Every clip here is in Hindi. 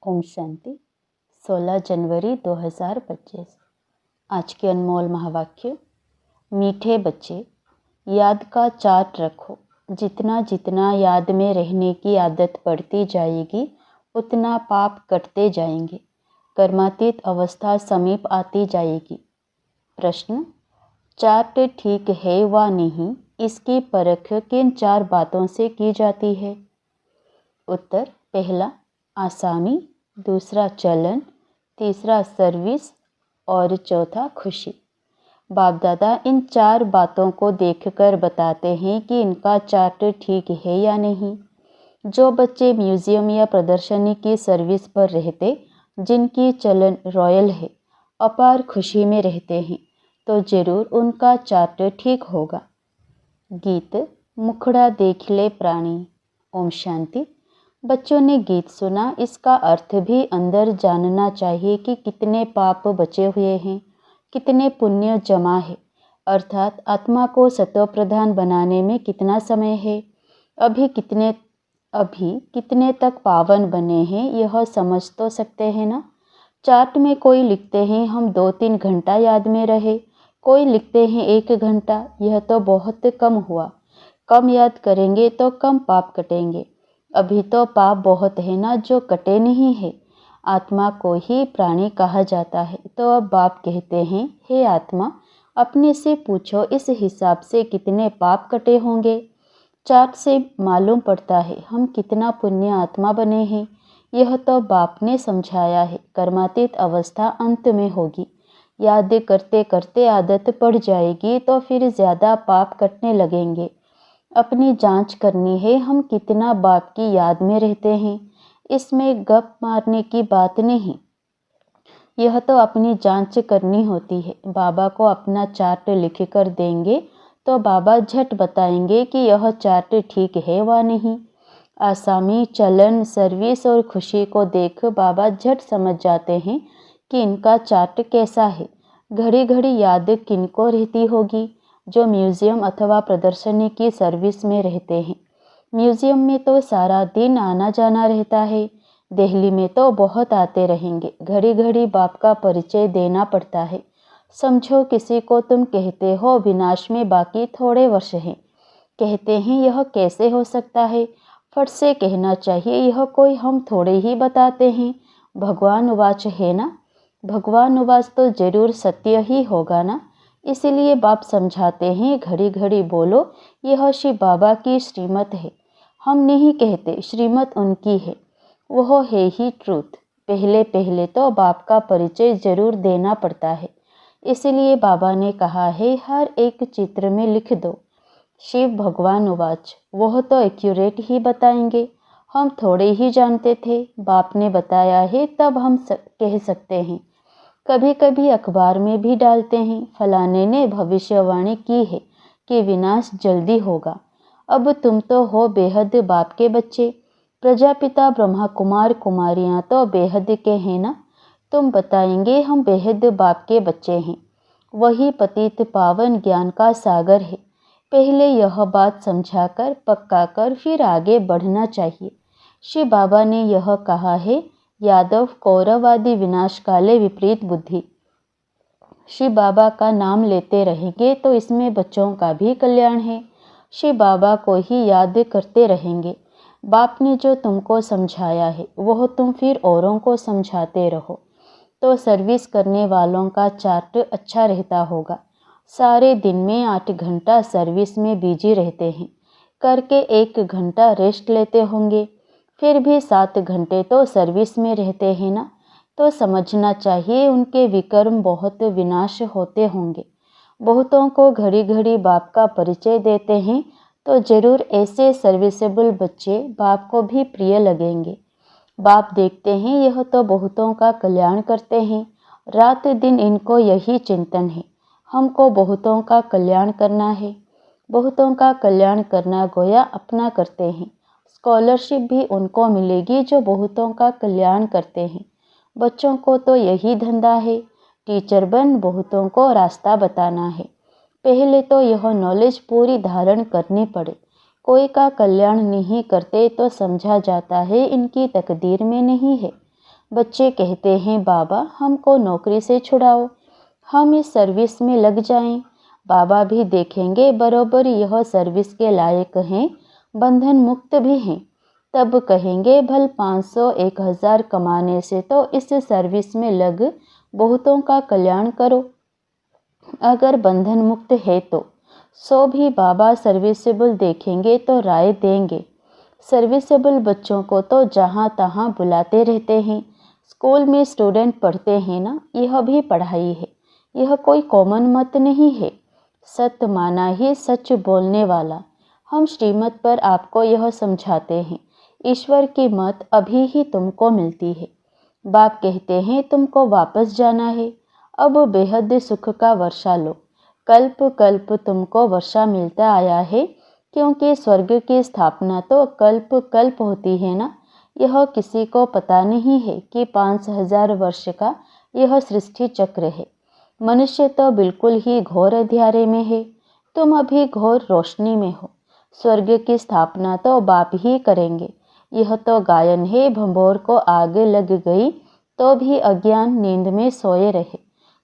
ओम शांति। 16 जनवरी 2025। आज के अनमोल महावाक्य। मीठे बच्चे, याद का चार्ट रखो। जितना जितना याद में रहने की आदत पड़ती जाएगी उतना पाप कटते जाएंगे, कर्मातीत अवस्था समीप आती जाएगी। प्रश्न, चार्ट ठीक है व नहीं, इसकी परख किन 4 बातों से की जाती है? उत्तर, पहला आसामी, दूसरा चलन, तीसरा सर्विस और चौथा खुशी। बाप दादा इन 4 बातों को देखकर बताते हैं कि इनका चार्ट ठीक है या नहीं। जो बच्चे म्यूजियम या प्रदर्शनी की सर्विस पर रहते, जिनकी चलन रॉयल है, अपार खुशी में रहते हैं, तो जरूर उनका चार्ट ठीक होगा। गीत मुखड़ा देख ले प्राणी। ओम शांति। बच्चों ने गीत सुना, इसका अर्थ भी अंदर जानना चाहिए कि कितने पाप बचे हुए हैं, कितने पुण्य जमा है, अर्थात आत्मा को सतो प्रधान बनाने में कितना समय है, अभी कितने तक पावन बने हैं, यह समझ तो सकते हैं ना। चार्ट में कोई लिखते हैं हम 2-3 घंटा याद में रहे, कोई लिखते हैं 1 घंटा। यह तो बहुत कम हुआ। कम याद करेंगे तो कम पाप कटेंगे। अभी तो पाप बहुत है ना जो कटे नहीं है। आत्मा को ही प्राणी कहा जाता है। तो अब बाप कहते हैं, हे आत्मा, अपने से पूछो इस हिसाब से कितने पाप कटे होंगे। चार्ट से मालूम पड़ता है हम कितना पुण्य आत्मा बने हैं। यह तो बाप ने समझाया है। कर्मातीत अवस्था अंत में होगी। याद करते करते आदत पड़ जाएगी तो फिर ज़्यादा पाप कटने लगेंगे। अपनी जांच करनी है, हम कितना बाप की याद में रहते हैं। इसमें गप मारने की बात नहीं, यह तो अपनी जांच करनी होती है। बाबा को अपना चार्ट लिख कर देंगे तो बाबा झट बताएंगे कि यह चार्ट ठीक है व नहीं। आसामी, चलन, सर्विस और खुशी को देख बाबा झट समझ जाते हैं कि इनका चार्ट कैसा है। घड़ी घड़ी याद किनको रहती होगी? जो म्यूजियम अथवा प्रदर्शनी की सर्विस में रहते हैं। म्यूजियम में तो सारा दिन आना जाना रहता है। दिल्ली में तो बहुत आते रहेंगे। घड़ी घड़ी बाप का परिचय देना पड़ता है। समझो किसी को तुम कहते हो विनाश में बाकी थोड़े वर्ष हैं। कहते हैं यह कैसे हो सकता है? फट से कहना चाहिए यह कोई हम थोड़े ही बताते हैं। भगवान उवाच है ना। भगवान उवाच तो जरूर सत्य ही होगा ना। इसीलिए बाप समझाते हैं, घड़ी घड़ी बोलो यह शिव बाबा की श्रीमत है। हम नहीं कहते, श्रीमत उनकी है, वह है ही ट्रूथ। पहले पहले तो बाप का परिचय जरूर देना पड़ता है। इसीलिए बाबा ने कहा है हर एक चित्र में लिख दो शिव भगवान उवाच। वह तो एक्यूरेट ही बताएंगे। हम थोड़े ही जानते थे, बाप ने बताया है तब हम कह सकते हैं। कभी कभी अखबार में भी डालते हैं, फलाने ने भविष्यवाणी की है कि विनाश जल्दी होगा। अब तुम तो हो बेहद बाप के बच्चे। प्रजापिता ब्रह्मा कुमार कुमारियां तो बेहद के हैं ना। तुम बताएंगे हम बेहद बाप के बच्चे हैं। वही पतित पावन ज्ञान का सागर है। पहले यह बात समझाकर पक्का कर फिर आगे बढ़ना चाहिए। श्री बाबा ने यह कहा है, यादव कौरवादी विनाश काले विपरीत बुद्धि। श्री बाबा का नाम लेते रहेंगे तो इसमें बच्चों का भी कल्याण है। श्री बाबा को ही याद करते रहेंगे। बाप ने जो तुमको समझाया है वह तुम फिर औरों को समझाते रहो, तो सर्विस करने वालों का चार्ट अच्छा रहता होगा। सारे दिन में 8 घंटा सर्विस में बिजी रहते हैं, करके 1 घंटा रेस्ट लेते होंगे, फिर भी 7 घंटे तो सर्विस में रहते हैं ना। तो समझना चाहिए उनके विकर्म बहुत विनाश होते होंगे। बहुतों को घड़ी घड़ी बाप का परिचय देते हैं तो जरूर ऐसे सर्विसेबल बच्चे बाप को भी प्रिय लगेंगे। बाप देखते हैं यह तो बहुतों का कल्याण करते हैं। रात दिन इनको यही चिंतन है, हमको बहुतों का कल्याण करना है। बहुतों का कल्याण करना गोया अपना करते हैं। स्कॉलरशिप भी उनको मिलेगी जो बहुतों का कल्याण करते हैं। बच्चों को तो यही धंधा है, टीचर बन बहुतों को रास्ता बताना है। पहले तो यह नॉलेज पूरी धारण करनी पड़े। कोई का कल्याण नहीं करते तो समझा जाता है इनकी तकदीर में नहीं है। बच्चे कहते हैं बाबा हमको नौकरी से छुड़ाओ, हम इस सर्विस में लग जाएं। बाबा भी देखेंगे बरोबर यह सर्विस के लायक हैं, बंधन मुक्त भी हैं। तब कहेंगे भल 500 1000 कमाने से तो इस सर्विस में लग बहुतों का कल्याण करो। अगर बंधन मुक्त है तो 100 भी बाबा सर्विसेबल देखेंगे तो राय देंगे। सर्विसेबल बच्चों को तो जहाँ तहाँ बुलाते रहते हैं। स्कूल में स्टूडेंट पढ़ते हैं ना, यह भी पढ़ाई है, यह कोई कॉमन मत नहीं है। सत्य माना ही सच बोलने वाला। हम श्रीमत पर आपको यह समझाते हैं, ईश्वर की मत अभी ही तुमको मिलती है। बाप कहते हैं तुमको वापस जाना है, अब बेहद सुख का वर्षा लो। कल्प कल्प तुमको वर्षा मिलता आया है, क्योंकि स्वर्ग की स्थापना तो कल्प कल्प होती है ना। यह किसी को पता नहीं है कि 5000 वर्ष का यह सृष्टि चक्र है। मनुष्य तो बिल्कुल ही घोर अंधियारे में है, तुम अभी घोर रोशनी में हो। स्वर्ग की स्थापना तो बाप ही करेंगे। यह तो गायन है, भंभोर को आग लग गई तो भी अज्ञान नींद में सोए रहे।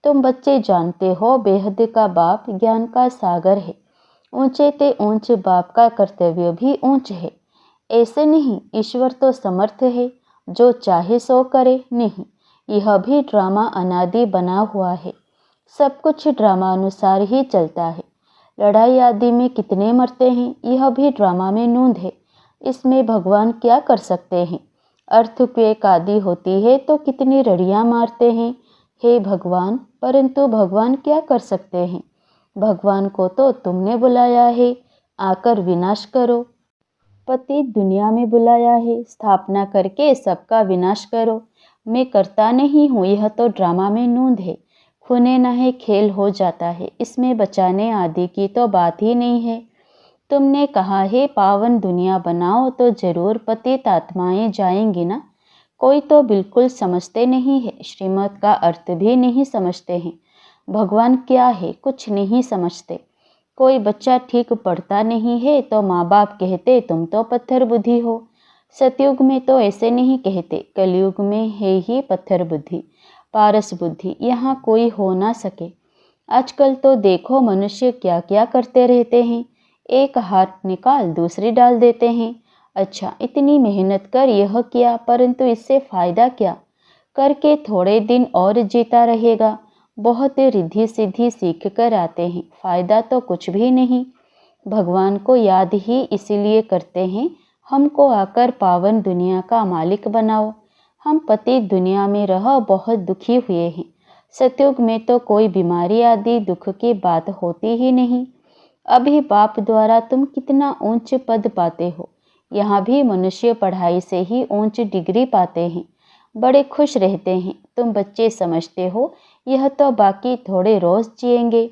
तुम बच्चे जानते हो बेहद का बाप ज्ञान का सागर है। ऊंचे ते ऊंच बाप का कर्तव्य भी ऊंच है। ऐसे नहीं, ईश्वर तो समर्थ है, जो चाहे सो करे। नहीं, यह भी ड्रामा अनादि बना हुआ है। सब कुछ ड्रामा अनुसार ही चलता है। लड़ाई आदि में कितने मरते हैं, यह भी ड्रामा में नोंद है। इसमें भगवान क्या कर सकते हैं। अर्थक्वेक आदि होती है तो कितनी रड़ियाँ मारते हैं, हे भगवान, परंतु भगवान क्या कर सकते हैं। भगवान को तो तुमने बुलाया है, आकर विनाश करो। पति दुनिया में बुलाया है, स्थापना करके सबका विनाश करो। मैं करता नहीं हूँ, यह तो ड्रामा में नोंद है। खूने नहे खेल हो जाता है, इसमें बचाने आदि की तो बात ही नहीं है। तुमने कहा है पावन दुनिया बनाओ, तो जरूर पतित आत्माएं जाएंगी ना। कोई तो बिल्कुल समझते नहीं है, श्रीमत का अर्थ भी नहीं समझते हैं। भगवान क्या है कुछ नहीं समझते। कोई बच्चा ठीक पढ़ता नहीं है तो माँ बाप कहते तुम तो पत्थर बुद्धि हो। सतयुग में तो ऐसे नहीं कहते, कलयुग में है ही पत्थर बुद्धि, पारस बुद्धि, यहाँ कोई हो ना सके। आजकल तो देखो मनुष्य क्या क्या करते रहते हैं। एक हाथ निकाल दूसरी डाल देते हैं। अच्छा, इतनी मेहनत कर यह किया, परंतु इससे फायदा क्या। करके थोड़े दिन और जीता रहेगा। बहुत रिद्धि सिद्धि सीख कर आते हैं, फायदा तो कुछ भी नहीं। भगवान को याद ही इसीलिए करते हैं, हमको आकर पावन दुनिया का मालिक बनाओ। हम पति दुनिया में रह बहुत दुखी हुए हैं। सतयुग में तो कोई बीमारी आदि दुख की बात होती ही नहीं। अभी बाप द्वारा तुम कितना ऊंच पद पाते हो। यहाँ भी मनुष्य पढ़ाई से ही ऊंच डिग्री पाते हैं, बड़े खुश रहते हैं। तुम बच्चे समझते हो यह तो बाकी थोड़े रोज जिएंगे।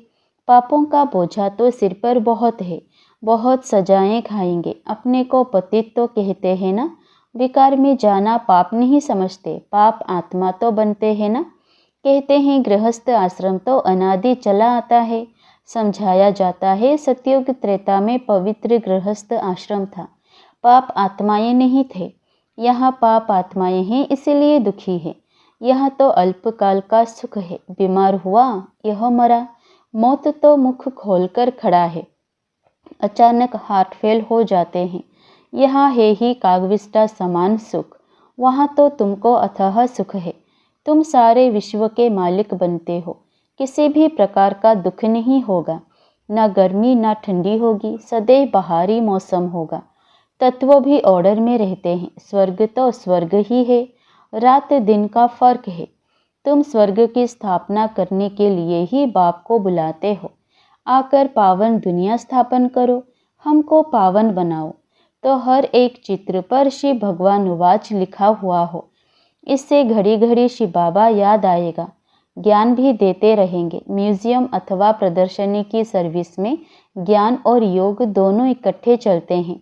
पापों का बोझा तो सिर पर बहुत है, बहुत सजाएं खाएंगे। अपने को पतित तो कहते हैं ना। विकार में जाना पाप नहीं समझते, पाप आत्मा तो बनते हैं ना। कहते हैं गृहस्थ आश्रम तो अनादि चला आता है। समझाया जाता है सतयुग त्रेता में पवित्र गृहस्थ आश्रम था, पाप आत्माएं नहीं थे। यहाँ पाप आत्माएं हैं, इसीलिए दुखी है। यहाँ तो अल्पकाल का सुख है। बीमार हुआ, यह मरा। मौत तो मुख खोलकर खड़ा है, अचानक हार्ट फेल हो जाते हैं। यहाँ है ही कागविष्टा समान सुख, वहाँ तो तुमको अथाह सुख है। तुम सारे विश्व के मालिक बनते हो। किसी भी प्रकार का दुख नहीं होगा, ना गर्मी ना ठंडी होगी, सदैव बहारी मौसम होगा। तत्व भी ऑर्डर में रहते हैं। स्वर्ग तो स्वर्ग ही है, रात दिन का फर्क है। तुम स्वर्ग की स्थापना करने के लिए ही बाप को बुलाते हो, आकर पावन दुनिया स्थापन करो, हमको पावन बनाओ। तो हर एक चित्र पर श्री भगवान वाच लिखा हुआ हो, इससे घड़ी घड़ी शिव बाबा याद आएगा। ज्ञान भी देते रहेंगे। म्यूजियम अथवा प्रदर्शनी की सर्विस में ज्ञान और योग दोनों इकट्ठे चलते हैं।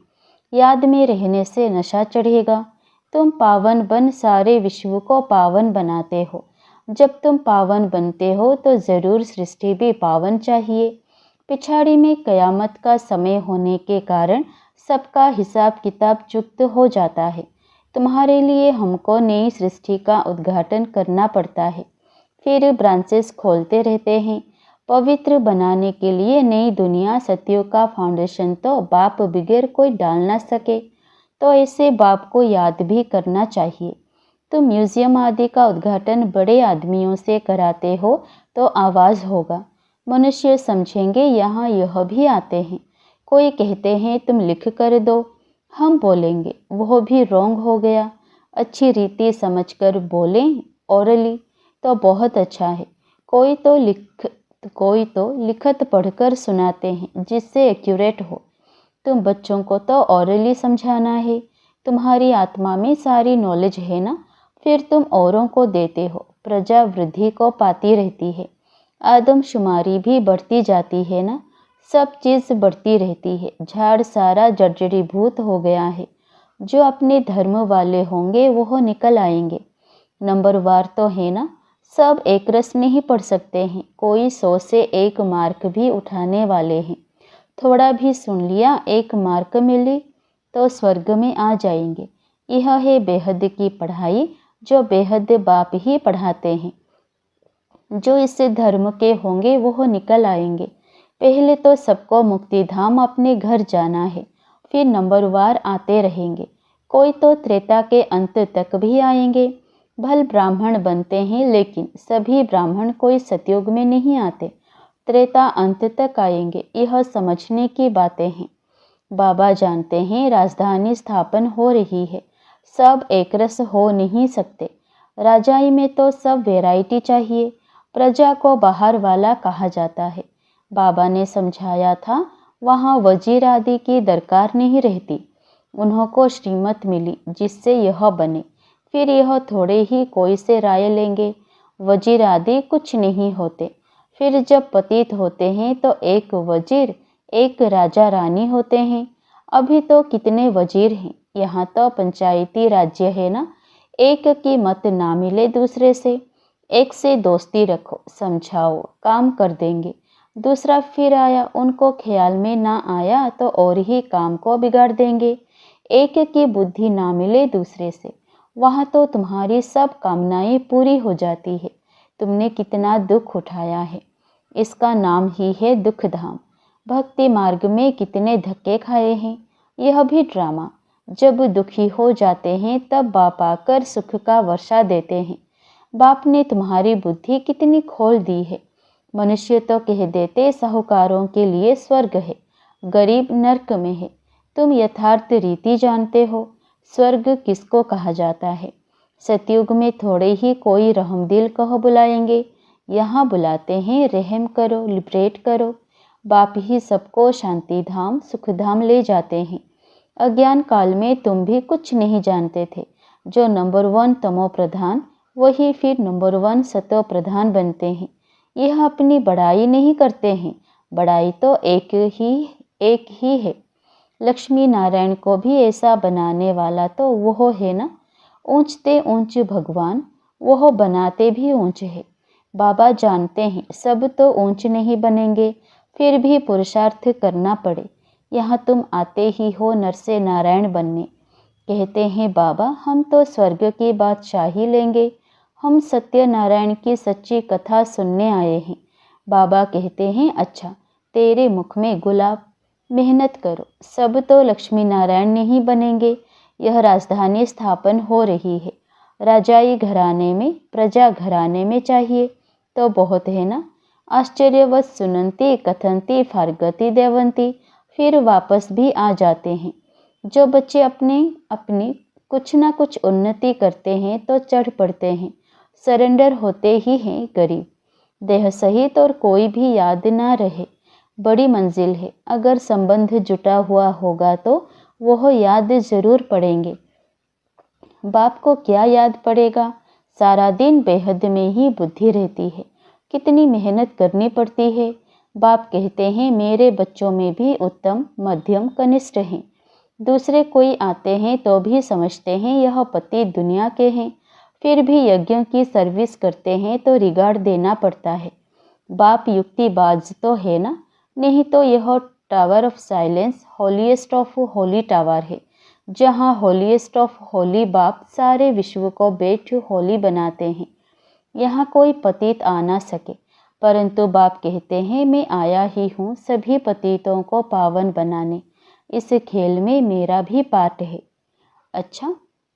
याद में रहने से नशा चढ़ेगा। तुम पावन बन सारे विश्व को पावन बनाते हो। जब तुम पावन बनते हो तो जरूर सृष्टि भी पावन चाहिए। पिछाड़ी में कयामत का समय होने के कारण सबका हिसाब किताब चुक्त हो जाता है। तुम्हारे लिए हमको नई सृष्टि का उद्घाटन करना पड़ता है, फिर ब्रांचेस खोलते रहते हैं। पवित्र बनाने के लिए नई दुनिया सत्यों का फाउंडेशन तो बाप बगैर कोई डाल ना सके, तो ऐसे बाप को याद भी करना चाहिए। तुम म्यूजियम आदि का उद्घाटन बड़े आदमियों से कराते हो तो आवाज़ होगा, मनुष्य समझेंगे यहाँ यह भी आते हैं। कोई कहते हैं तुम लिख कर दो, हम बोलेंगे वह भी रोंग हो गया। अच्छी रीति समझकर बोलें ओरली तो बहुत अच्छा है। कोई तो लिखत पढ़कर सुनाते हैं जिससे एक्यूरेट हो। तुम बच्चों को तो ओरली समझाना है, तुम्हारी आत्मा में सारी नॉलेज है ना, फिर तुम औरों को देते हो, प्रजा वृद्धि को पाती रहती है, आदमशुमारी भी बढ़ती जाती है ना, सब चीज़ बढ़ती रहती है। झाड़ सारा जर्जरीभूत हो गया है, जो अपने धर्म वाले होंगे वह निकल आएंगे। नंबरवार तो है ना, सब एक रस नहीं पढ़ सकते हैं, कोई 100 से 1 मार्क भी उठाने वाले हैं। थोड़ा भी सुन लिया 1 मार्क मिली तो स्वर्ग में आ जाएंगे। यह है बेहद की पढ़ाई, जो बेहद बाप ही पढ़ाते हैं। जो इस धर्म के होंगे वह निकल आएंगे। पहले तो सबको मुक्ति धाम अपने घर जाना है, फिर नंबरवार आते रहेंगे। कोई तो त्रेता के अंत तक भी आएंगे। भल ब्राह्मण बनते हैं, लेकिन सभी ब्राह्मण कोई सतयुग में नहीं आते, त्रेता अंत तक आएंगे। यह समझने की बातें हैं। बाबा जानते हैं राजधानी स्थापन हो रही है, सब एकरस हो नहीं सकते। राजाई में तो सब वैरायटी चाहिए। प्रजा को बाहर वाला कहा जाता है। बाबा ने समझाया था, वहाँ वजीर आदि की दरकार नहीं रहती। उन्होंने श्रीमत मिली जिससे यह बने, फिर यह थोड़े ही कोई से राय लेंगे। वजीर आदि कुछ नहीं होते। फिर जब पतित होते हैं तो एक वजीर एक राजा रानी होते हैं। अभी तो कितने वजीर हैं, यहाँ तो पंचायती राज्य है ना। एक की मत ना मिले दूसरे से, एक से दोस्ती रखो, समझाओ, काम कर देंगे। दूसरा फिर आया, उनको ख्याल में ना आया तो और ही काम को बिगाड़ देंगे। एक की बुद्धि ना मिले दूसरे से, वहाँ तो तुम्हारी सब कामनाएं पूरी हो जाती है। तुमने कितना दुख उठाया है, इसका नाम ही है दुख धाम। भक्ति मार्ग में कितने धक्के खाए हैं, यह भी ड्रामा। जब दुखी हो जाते हैं तब बाप आकर सुख का वर्षा देते हैं। बाप ने तुम्हारी बुद्धि कितनी खोल दी है। मनुष्य तो कह देते साहूकारों के लिए स्वर्ग है, गरीब नर्क में है। तुम यथार्थ रीति जानते हो, स्वर्ग किसको कहा जाता है। सतयुग में थोड़े ही कोई रहमदिल कहो बुलाएंगे, यहाँ बुलाते हैं रहम करो, लिबरेट करो। बाप ही सबको शांति धाम सुख धाम ले जाते हैं। अज्ञान काल में तुम भी कुछ नहीं जानते थे। जो नंबर 1 तमो प्रधान, वही फिर नंबर 1 सतो प्रधान बनते हैं। यह अपनी बड़ाई नहीं करते हैं, बड़ाई तो एक ही है। लक्ष्मी नारायण को भी ऐसा बनाने वाला तो वह है ना। ऊंचते ऊंच भगवान, वह बनाते भी ऊंच है। बाबा जानते हैं सब तो ऊंच नहीं बनेंगे, फिर भी पुरुषार्थ करना पड़े। यहाँ तुम आते ही हो नर से नारायण बनने। कहते हैं बाबा हम तो स्वर्ग की बादशाही लेंगे, हम सत्यनारायण की सच्ची कथा सुनने आए हैं। बाबा कहते हैं अच्छा, तेरे मुख में गुलाब, मेहनत करो, सब तो लक्ष्मी नारायण नहीं बनेंगे। यह राजधानी स्थापन हो रही है, राजाई घराने में, प्रजा घराने में चाहिए तो बहुत है ना। आश्चर्यवत सुनंती कथंती फार्गति देवंती, फिर वापस भी आ जाते हैं। जो बच्चे अपनी कुछ ना कुछ उन्नति करते हैं तो चढ़ पड़ते हैं, सरेंडर होते ही हैं गरीब। देह सहित और कोई भी याद ना रहे, बड़ी मंजिल है। अगर संबंध जुटा हुआ होगा तो वह याद जरूर पड़ेंगे। बाप को क्या याद पड़ेगा, सारा दिन बेहद में ही बुद्धि रहती है, कितनी मेहनत करनी पड़ती है। बाप कहते हैं मेरे बच्चों में भी उत्तम मध्यम कनिष्ठ हैं। दूसरे कोई आते हैं तो भी समझते हैं यह पति दुनिया के हैं, फिर भी यज्ञों की सर्विस करते हैं तो रिगार्ड देना पड़ता है। बाप युक्तिबाज तो है ना, नहीं तो यह tower of silence holiest of Holi tower है। जहाँ होलीएस्ट ऑफ होली बाप सारे विश्व को बैठ होली बनाते हैं। यहाँ कोई पतित आ ना सके, परंतु बाप कहते हैं मैं आया ही हूँ सभी पतितों को पावन बनाने। इस खेल में मेरा भी पार्ट है। अच्छा,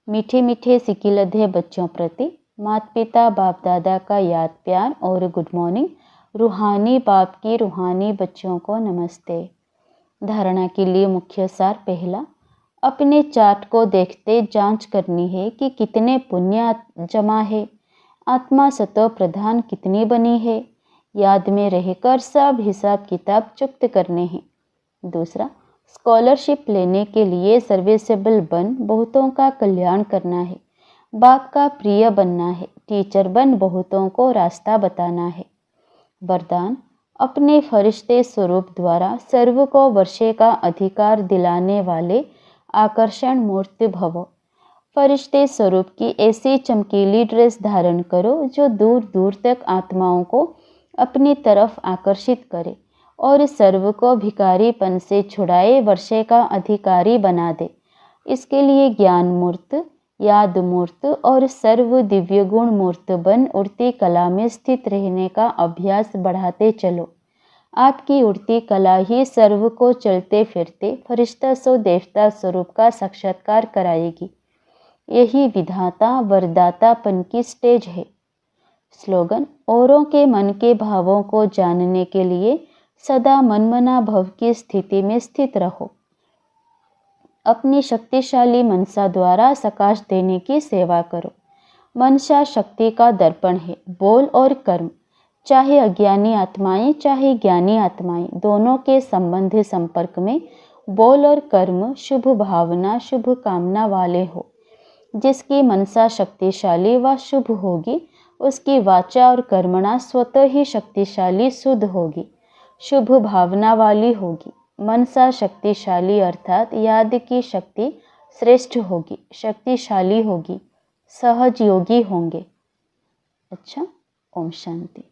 मीठे मीठे सिकिलधे बच्चों प्रति माता पिता बाप दादा का याद प्यार और गुड मॉर्निंग। रूहानी बाप की रूहानी बच्चों को नमस्ते। धारणा के लिए मुख्य सार पहला, अपने चार्ट को देखते जांच करनी है कि कितने पुण्य जमा है, आत्मा सतो प्रधान कितनी बनी है। याद में रहकर सब हिसाब किताब चुक्त करने हैं। दूसरा, स्कॉलरशिप लेने के लिए सर्विसेबल बन बहुतों का कल्याण करना है, बाप का प्रिय बनना है, टीचर बन बहुतों को रास्ता बताना है। वरदान, अपने फरिश्ते स्वरूप द्वारा सर्व को वर्षे का अधिकार दिलाने वाले आकर्षण मूर्ति भवो। फरिश्ते स्वरूप की ऐसी चमकीली ड्रेस धारण करो जो दूर दूर तक आत्माओं को अपनी तरफ आकर्षित करे और सर्व को भिखारीपन से छुड़ाए वर्षे का अधिकारी बना दे। इसके लिए ज्ञान मूर्त, याद मूर्त और सर्व दिव्य गुण मूर्त बन उड़ती कला में स्थित रहने का अभ्यास बढ़ाते चलो। आपकी उड़ती कला ही सर्व को चलते फिरते फरिश्ता सो देवता स्वरूप का साक्षात्कार कराएगी। यही विधाता वरदातापन की स्टेज है। स्लोगन, औरों के मन के भावों को जानने के लिए सदा मनमना भव की स्थिति में स्थित रहो। अपनी शक्तिशाली मनसा द्वारा सकाश देने की सेवा करो। मनसा शक्ति का दर्पण है, बोल और कर्म, चाहे अज्ञानी आत्माएं चाहे ज्ञानी आत्माएं, दोनों के संबंध संपर्क में बोल और कर्म शुभ भावना शुभ कामना वाले हो। जिसकी मनसा शक्तिशाली व शुभ होगी उसकी वाचा और कर्मणा स्वतः ही शक्तिशाली शुद्ध होगी, शुभ भावना वाली होगी। मनसा शक्तिशाली अर्थात याद की शक्ति श्रेष्ठ होगी, शक्तिशाली होगी, सहज योगी होंगे। अच्छा, ओम शांति।